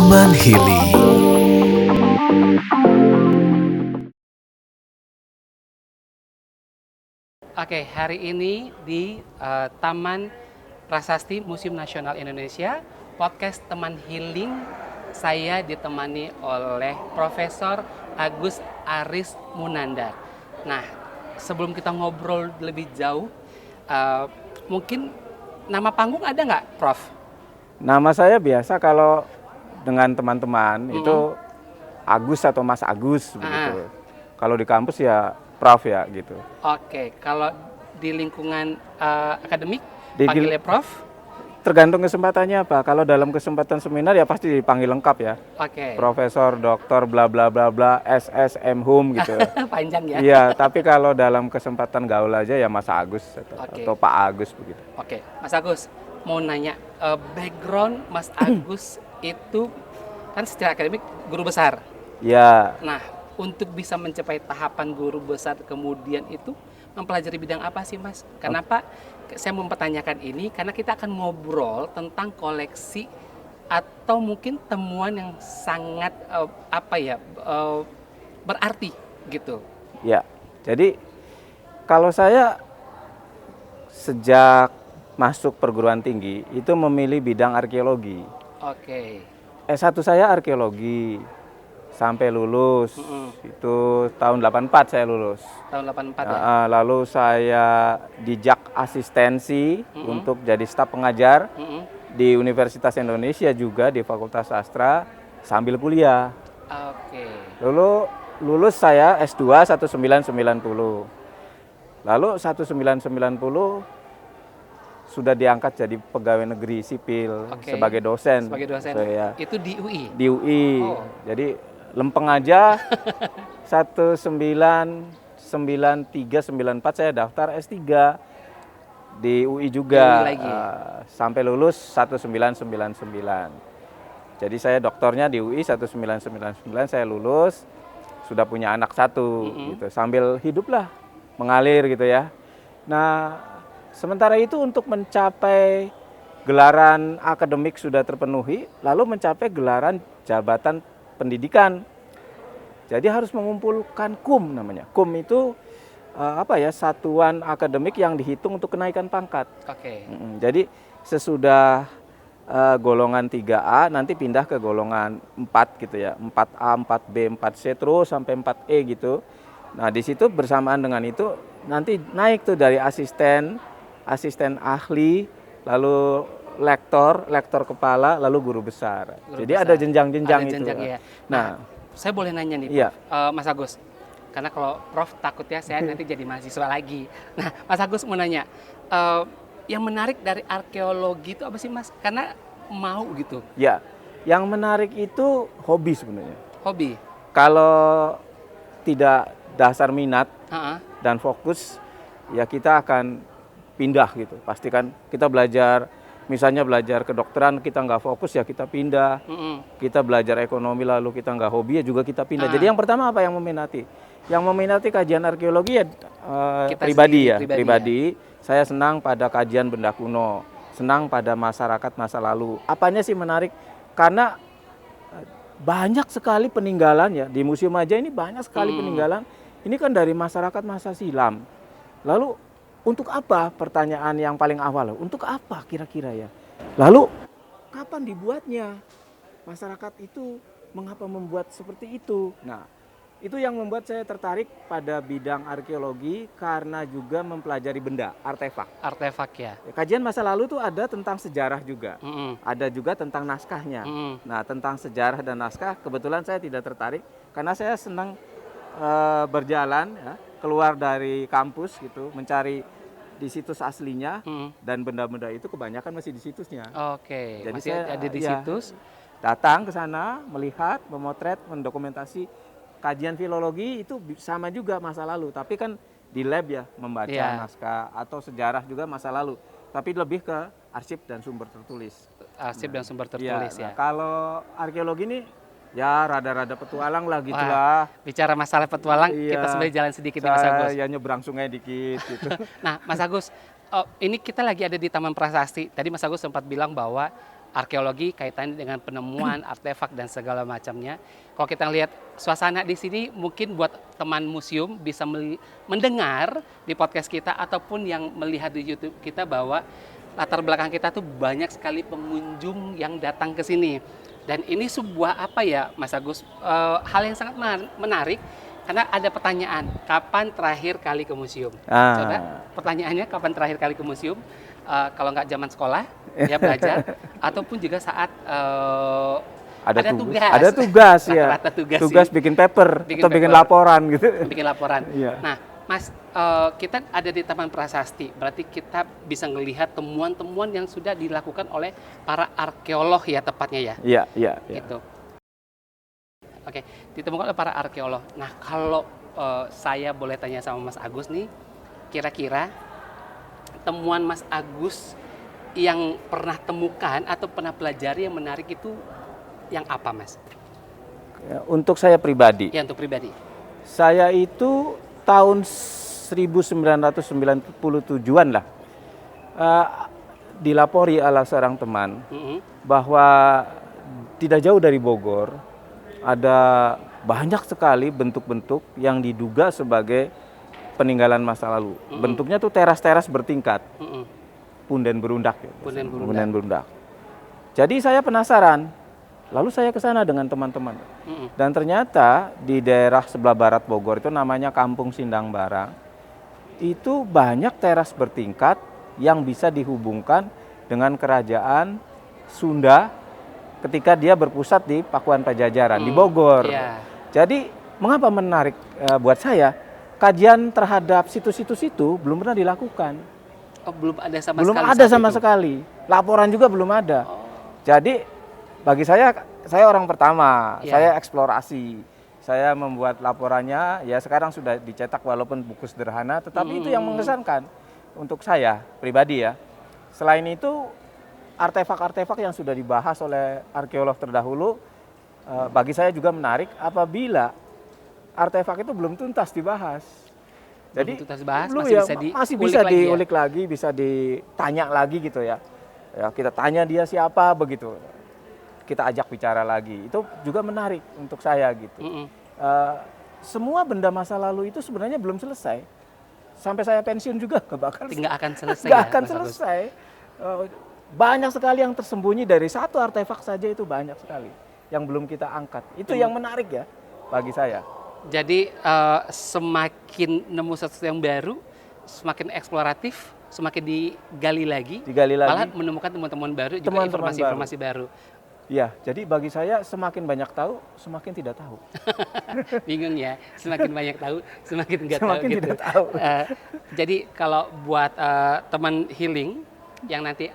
Teman Healing. Oke, hari ini di Taman Prasasti Museum Nasional Indonesia, podcast Teman Healing, saya ditemani oleh Profesor Agus Aris Munandar. Nah, sebelum kita ngobrol lebih jauh, mungkin nama panggung ada nggak, Prof? Nama saya biasa kalau dengan teman-teman itu Agus atau Mas Agus begitu. Kalau di kampus ya Prof ya gitu. Oke, kalau di lingkungan akademik, Di- panggilnya Prof? Tergantung kesempatannya apa. Kalau dalam kesempatan seminar ya pasti dipanggil lengkap ya. Oke, Profesor, doktor, bla bla bla bla, SSM Hum gitu. panjang ya? Iya, tapi kalau dalam kesempatan gaul aja ya Mas Agus Oke. atau Pak Agus begitu. Oke, Mas Agus, mau nanya, background Mas Agus itu kan secara akademik guru besar. Ya, Nah, untuk bisa mencapai tahapan guru besar kemudian itu mempelajari bidang apa sih, Mas? Kenapa saya mempertanyakan ini? Karena kita akan ngobrol tentang koleksi atau mungkin temuan yang sangat berarti gitu. ya. Jadi kalau saya sejak masuk perguruan tinggi itu memilih bidang arkeologi. Oke. S1 saya arkeologi sampai lulus. Itu tahun 84 saya lulus. Tahun 84 ya. Lalu saya dijak asistensi untuk jadi staf pengajar Mm-mm. di Universitas Indonesia juga di Fakultas Sastra sambil kuliah. Oke. Lalu lulus saya S2 1990. Lalu 1990 sudah diangkat jadi pegawai negeri sipil Oke. sebagai dosen. Sebagai dosen. Saya Itu di UI. di UI. Oh. Jadi lempeng aja 1993-94 saya daftar S3 di UI juga. Di UI lagi. Sampai lulus 1999. Jadi saya doktornya di UI 1999, saya lulus, sudah punya anak satu gitu. Sambil hiduplah mengalir gitu ya. Nah, sementara itu untuk mencapai gelaran akademik sudah terpenuhi, lalu mencapai gelaran jabatan pendidikan. Jadi harus mengumpulkan KUM namanya. KUM itu satuan akademik yang dihitung untuk kenaikan pangkat. Oke. Jadi sesudah golongan 3A nanti pindah ke golongan 4 gitu ya. 4A, 4B, 4C terus sampai 4E gitu. Nah, di situ bersamaan dengan itu nanti naik tuh dari asisten ahli, lalu lektor kepala, lalu guru besar. Guru Jadi besar. ada jenjang-jenjang Ada itu. jenjang, ya. Nah, Saya boleh nanya nih, Iya. Mas Agus. Karena kalau Prof takutnya saya nanti jadi mahasiswa lagi. Nah, Mas Agus mau nanya, yang menarik dari arkeologi itu apa sih, Mas? Karena mau gitu, ya, yang menarik itu hobi sebenarnya. hobi. Kalau tidak dasar minat Ha-ha. dan fokus, ya kita akan pindah gitu. Pastikan kita belajar, misalnya belajar kedokteran kita nggak fokus ya kita pindah. Kita belajar ekonomi lalu kita nggak hobi ya juga kita pindah. Jadi yang pertama apa yang meminati? Yang meminati kajian arkeologi ya Kita pribadi sendiri, ya, pribadi. Saya senang pada kajian benda kuno, senang pada masyarakat masa lalu. Apanya sih menarik? Karena banyak sekali peninggalan ya, di museum aja ini banyak sekali peninggalan. Ini kan dari masyarakat masa silam. Lalu untuk apa, pertanyaan yang paling awal, untuk apa kira-kira ya? Lalu kapan dibuatnya? Masyarakat itu mengapa membuat seperti itu? Nah, itu yang membuat saya tertarik pada bidang arkeologi karena juga mempelajari benda, artefak. Artefak ya. Kajian masa lalu tuh ada tentang sejarah juga. Mm-mm. Ada juga tentang naskahnya. Mm-mm. Nah, tentang sejarah dan naskah kebetulan saya tidak tertarik karena saya senang berjalan ya, keluar dari kampus gitu, mencari di situs aslinya dan benda-benda itu kebanyakan masih di situsnya. Oke. Jadi Masih saya, ada di ya, situs. Datang ke sana, melihat, memotret, mendokumentasi. Kajian filologi itu sama juga masa lalu, tapi kan di lab ya membaca naskah atau sejarah juga masa lalu, tapi lebih ke arsip dan sumber tertulis. Arsip dan sumber tertulis ya. Nah, kalau arkeologi ini ya rada-rada petualang lah gitulah. Bicara masalah petualang, Iya. kita sebenarnya jalan sedikit nih, Mas Agus. Ya nyebrang sungai dikit gitu. Nah, Mas Agus, Oh, ini kita lagi ada di Taman Prasasti. Tadi Mas Agus sempat bilang bahwa arkeologi kaitannya dengan penemuan artefak dan segala macamnya. Kalau kita lihat suasana di sini, mungkin buat teman museum bisa mendengar di podcast kita ataupun yang melihat di YouTube kita bahwa latar belakang kita tuh banyak sekali pengunjung yang datang ke sini. Dan ini sebuah apa ya, Mas Agus, hal yang sangat menarik. Karena ada pertanyaan, kapan terakhir kali ke museum? Coba pertanyaannya, kapan terakhir kali ke museum? Kalau nggak zaman sekolah, ya belajar, ataupun juga saat ada tugas. Ada tugas ya. Rata-rata tugas bikin paper atau bikin laporan gitu. Bikin laporan. Iya. Nah, Mas, kita ada di Taman Prasasti, berarti kita bisa melihat temuan-temuan yang sudah dilakukan oleh para arkeolog ya tepatnya ya. Iya. Gitu. Oke, ditemukan oleh para arkeolog. Nah, kalau saya boleh tanya sama Mas Agus nih, kira-kira temuan Mas Agus yang pernah temukan atau pernah pelajari yang menarik itu yang apa, Mas? Untuk saya pribadi. Ya, untuk pribadi. Saya itu tahun 1997-an lah dilapori oleh seorang teman bahwa tidak jauh dari Bogor ada banyak sekali bentuk-bentuk yang diduga sebagai peninggalan masa lalu. Bentuknya tuh teras-teras bertingkat, punden berundak. Ya, punden berundak. Jadi saya penasaran, lalu saya ke sana dengan teman-teman. Dan ternyata di daerah sebelah barat Bogor itu namanya Kampung Sindang Barang, itu banyak teras bertingkat yang bisa dihubungkan dengan kerajaan Sunda ketika dia berpusat di Pakuan Pajajaran, di Bogor. Yeah. Jadi mengapa menarik buat saya? Kajian terhadap situs-situs itu belum pernah dilakukan. Oh, belum ada sama belum sekali. Belum ada sama sekali. Laporan juga belum ada. Oh. Jadi bagi saya orang pertama. Yeah. Saya eksplorasi. Saya membuat laporannya. Ya sekarang sudah dicetak walaupun buku sederhana, tetapi itu yang mengesankan untuk saya pribadi ya. Selain itu, artefak-artefak yang sudah dibahas oleh arkeolog terdahulu bagi saya juga menarik apabila artefak itu belum tuntas dibahas. Jadi masih bisa diulik lagi, bisa ditanya lagi gitu ya. Ya kita tanya dia siapa begitu. Kita ajak bicara lagi. Itu juga menarik untuk saya gitu. Semua benda masa lalu itu sebenarnya belum selesai. Sampai saya pensiun juga nggak akan selesai. Nggak akan selesai. Banyak sekali yang tersembunyi dari satu artefak saja, itu banyak sekali yang belum kita angkat. Itu yang menarik ya bagi saya. Jadi semakin nemu sesuatu yang baru, semakin eksploratif, semakin digali lagi, malah menemukan temuan-temuan baru, juga informasi-informasi baru. Ya, jadi bagi saya semakin banyak tahu, semakin tidak tahu. Bingung ya, semakin banyak tahu, semakin nggak tahu gitu. Tidak tahu. Jadi kalau buat teman healing yang nanti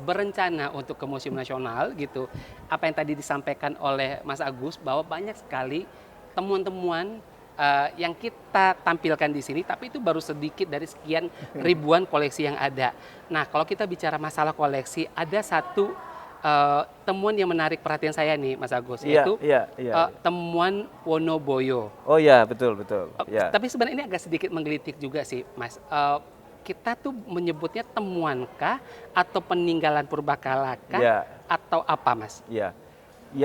berencana untuk ke Museum Nasional gitu, apa yang tadi disampaikan oleh Mas Agus bahwa banyak sekali temuan-temuan yang kita tampilkan di sini, tapi itu baru sedikit dari sekian ribuan koleksi yang ada. Nah, kalau kita bicara masalah koleksi, ada satu temuan yang menarik perhatian saya nih, Mas Agus, yaitu temuan Wonoboyo. Oh iya, betul. Tapi sebenarnya ini agak sedikit menggelitik juga sih, Mas. Kita tuh menyebutnya temuankah atau peninggalan purbakalakah atau apa, Mas? Ya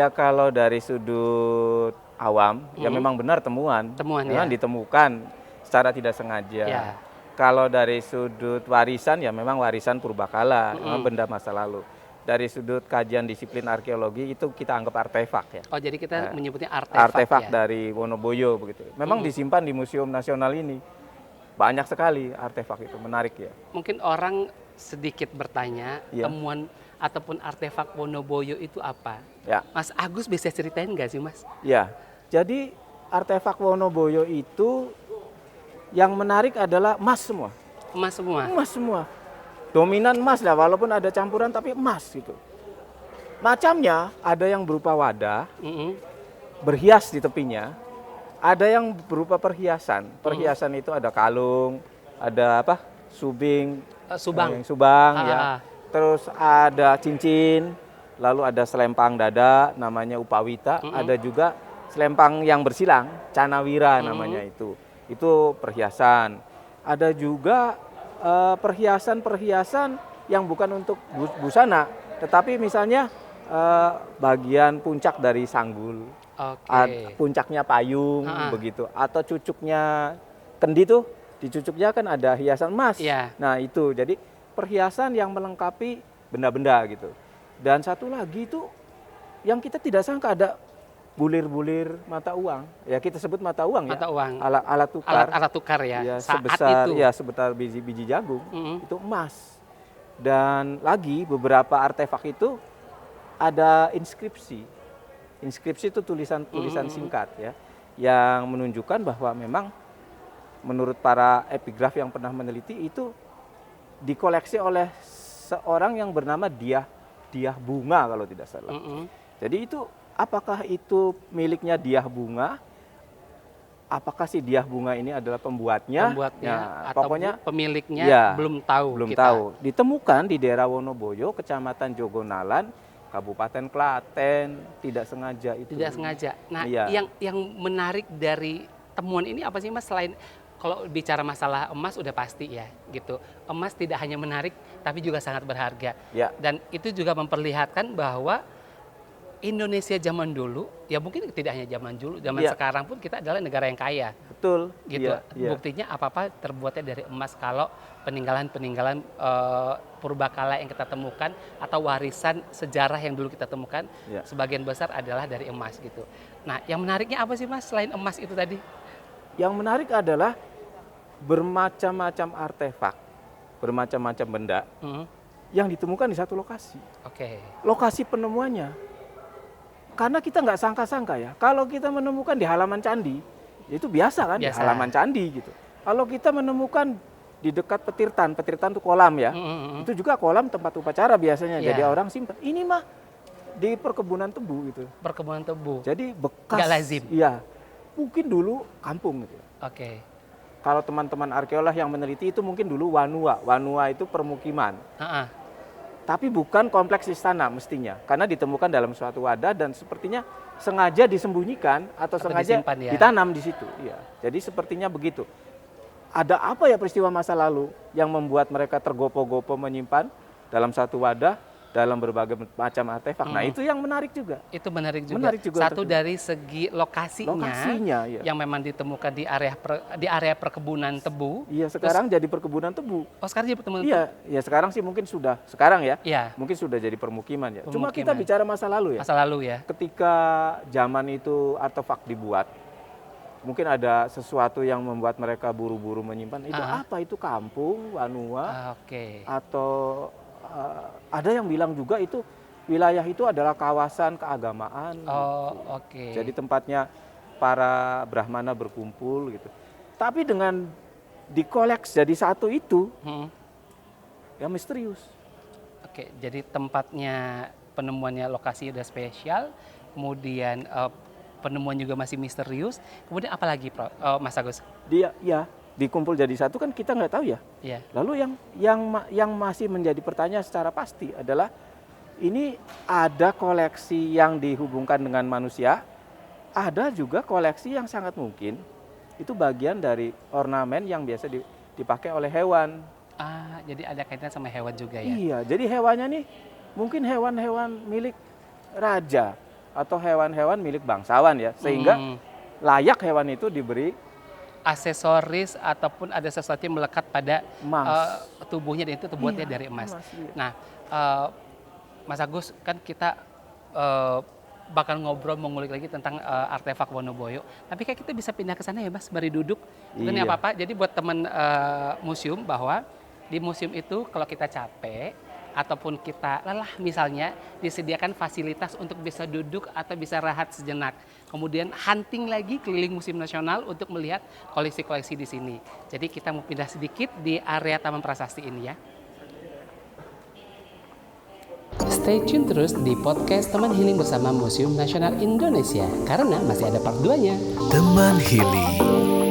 kalau dari sudut awam ya memang benar temuan ya. Ditemukan secara tidak sengaja. Kalau dari sudut warisan ya memang warisan purbakala, memang benda masa lalu. Dari sudut kajian disiplin arkeologi itu kita anggap artefak ya. Oh, jadi kita menyebutnya artefak ya? Dari Wonoboyo begitu. Memang disimpan di Museum Nasional ini. Banyak sekali artefak itu, menarik ya. Mungkin orang sedikit bertanya, temuan ataupun artefak Wonoboyo itu apa? Ya. Mas Agus bisa ceritain nggak sih, Mas? Ya, jadi artefak Wonoboyo itu yang menarik adalah emas semua. Emas semua? Emas semua. Dominan emas lah, walaupun ada campuran tapi emas gitu. Macamnya ada yang berupa wadah, berhias di tepinya. Ada yang berupa perhiasan. Perhiasan itu ada kalung, ada apa? Subing, subang ya. Terus ada cincin, lalu ada selempang dada namanya upawita, ada juga selempang yang bersilang, canawira namanya itu. Itu perhiasan. Ada juga perhiasan-perhiasan yang bukan untuk busana, tetapi misalnya bagian puncak dari sanggul, Oke. puncaknya payung begitu, atau cucuknya kendi tuh, di cucuknya kan ada hiasan emas. Iya. Nah itu, jadi perhiasan yang melengkapi benda-benda gitu. Dan satu lagi itu yang kita tidak sangka ada bulir-bulir mata uang. Ya kita sebut mata uang ya. Mata uang. Alat tukar. Alat tukar ya. Ya, Saat sebesar itu. ya sebesar biji jagung itu emas. Dan lagi beberapa artefak itu ada inskripsi. Inskripsi itu tulisan singkat ya, yang menunjukkan bahwa memang menurut para epigraf yang pernah meneliti itu dikoleksi oleh seorang yang bernama Dyah Bunga kalau tidak salah. Jadi itu apakah itu miliknya Dyah Bunga? Apakah si Dyah Bunga ini adalah pembuatnya? Pembuatnya atau pokoknya pemiliknya ya, belum tahu. Belum tahu. Ditemukan di daerah Wonoboyo, Kecamatan Jogonalan, Kabupaten Klaten, tidak sengaja itu. Tidak sengaja. Nah, iya. yang menarik dari temuan ini apa sih Mas, selain kalau bicara masalah emas udah pasti ya gitu. Emas tidak hanya menarik tapi juga sangat berharga. Ya. Dan itu juga memperlihatkan bahwa Indonesia zaman dulu, ya mungkin tidak hanya zaman dulu, zaman sekarang pun kita adalah negara yang kaya. Betul. Gitu. Iya. Buktinya apa-apa terbuatnya dari emas kalau peninggalan-peninggalan purbakala yang kita temukan atau warisan sejarah yang dulu kita temukan sebagian besar adalah dari emas gitu. Nah, yang menariknya apa sih Mas selain emas itu tadi? Yang menarik adalah bermacam-macam artefak, bermacam-macam benda yang ditemukan di satu lokasi. Oke. Lokasi penemuannya. Karena kita nggak sangka-sangka ya, kalau kita menemukan di halaman candi, itu biasa kan, di halaman candi gitu. Kalau kita menemukan di dekat petirtan itu kolam ya, itu juga kolam tempat upacara biasanya, jadi orang simpan. Ini mah di perkebunan tebu gitu. Perkebunan tebu. Jadi bekas. Nggak lazim. Iya, mungkin dulu kampung gitu. Oke. Kalau teman-teman arkeolog yang meneliti itu mungkin dulu Wanua itu permukiman. Tapi bukan kompleks istana mestinya, karena ditemukan dalam suatu wadah dan sepertinya sengaja disembunyikan atau sengaja disimpan, ya? Ditanam di situ. Iya. Jadi sepertinya begitu. Ada apa ya peristiwa masa lalu yang membuat mereka tergopoh-gopoh menyimpan dalam satu wadah dalam berbagai macam artefak. Nah itu yang menarik juga. Itu menarik juga. Satu dari segi lokasinya ya. Yang memang ditemukan di area perkebunan tebu. Iya, sekarang jadi perkebunan tebu. Oh, sekarang jadi perkebunan tebu. Iya, sekarang sih mungkin sudah Iya. Mungkin sudah jadi permukiman ya. Cuma kita bicara masa lalu ya. Masa lalu ya. Ketika zaman itu artefak dibuat, mungkin ada sesuatu yang membuat mereka buru-buru menyimpan. Itu apa? Itu kampung, Wanua, atau ada yang bilang juga itu wilayah itu adalah kawasan keagamaan. Jadi tempatnya para Brahmana berkumpul gitu. Tapi dengan dikoleks jadi satu itu, ya misterius. Jadi tempatnya penemuannya lokasi udah spesial, kemudian penemuan juga masih misterius. Kemudian apa lagi, Mas Agus? Dikumpul jadi satu kan kita nggak tahu ya. Lalu yang masih menjadi pertanyaan secara pasti adalah ini ada koleksi yang dihubungkan dengan manusia, ada juga koleksi yang sangat mungkin itu bagian dari ornamen yang biasa dipakai oleh hewan. Jadi ada kaitan sama hewan juga ya? Iya, jadi hewannya nih mungkin hewan-hewan milik raja atau hewan-hewan milik bangsawan ya, sehingga layak hewan itu diberi aksesoris ataupun ada sesuatu yang melekat pada tubuhnya, dan itu terbuatnya dari emas. Nah, Mas Agus, kan kita bakal ngobrol mengulik lagi tentang artefak Wonoboyo. Tapi kayak kita bisa pindah ke sana ya Mas, bari duduk. Bukan apa-apa. Jadi buat teman museum, bahwa di museum itu kalau kita capek ataupun kita lelah misalnya, disediakan fasilitas untuk bisa duduk atau bisa rehat sejenak. Kemudian hunting lagi keliling Museum Nasional untuk melihat koleksi-koleksi di sini. Jadi kita mau pindah sedikit di area Taman Prasasti ini ya. Stay tune terus di podcast Teman Healing bersama Museum Nasional Indonesia, karena masih ada part 2-nya. Teman Healing.